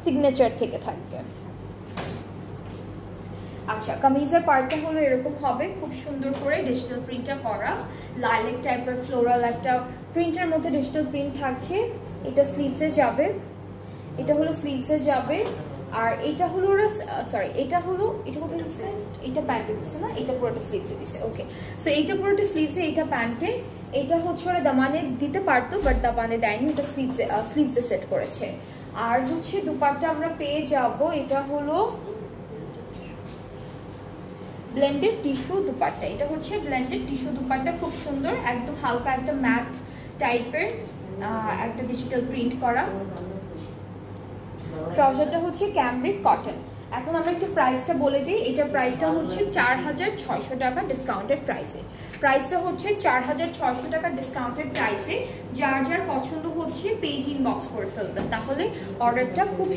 Signature থেকে থাকবে। আচ্ছা, কামিজের পার্টটা হলো এরকম হবে, খুব সুন্দর করে ডিজিটাল প্রিন্টটা করা, লাইলেক টাইপের ফ্লোরাল একটা প্রিন্টের মধ্যে ডিজিটাল প্রিন্ট থাকছে। এটা স্লিভসে যাবে, এটা হলো স্লিভসে যাবে। আর এটা হলো ওরা সরি এটা কোথায় দিচ্ছে, এটা প্যান্টে দিচ্ছে না, এটা পুরোটা স্লিভসে দিচ্ছে। ওকে, সো এইটা পুরোটা স্লিভসে, এইটা প্যান্টে। এটা হচ্ছে ওরা দামানে দিতে পারতো বাট দামানে দেয়নি, এটা স্লিভসে সেট করেছে। আর হচ্ছে দুপাট্টা আমরা পেয়ে যাব, এটা হলো ব্লেন্ডেড টিস্যু দুপাট্টা। এটা হচ্ছে ব্লেন্ডেড টিস্যু দুপাট্টা, খুব সুন্দর, একদম হালকা একটা ম্যাট টাইপের একটা ডিজিটাল প্রিন্ট করা। ট্রাউজারটা হচ্ছে ক্যামব্রিক কটন। এখন আমরা একটু প্রাইসটা বলে দিই। এটার প্রাইসটা হচ্ছে 4600 টাকা ডিসকাউন্টেড প্রাইসে। প্রাইসটা হচ্ছে 4600 টাকা ডিসকাউন্টেড প্রাইসে। যার যার পছন্দ হচ্ছে পেজ ইনবক্স করে ফেলবেন, তাহলে অর্ডারটা খুব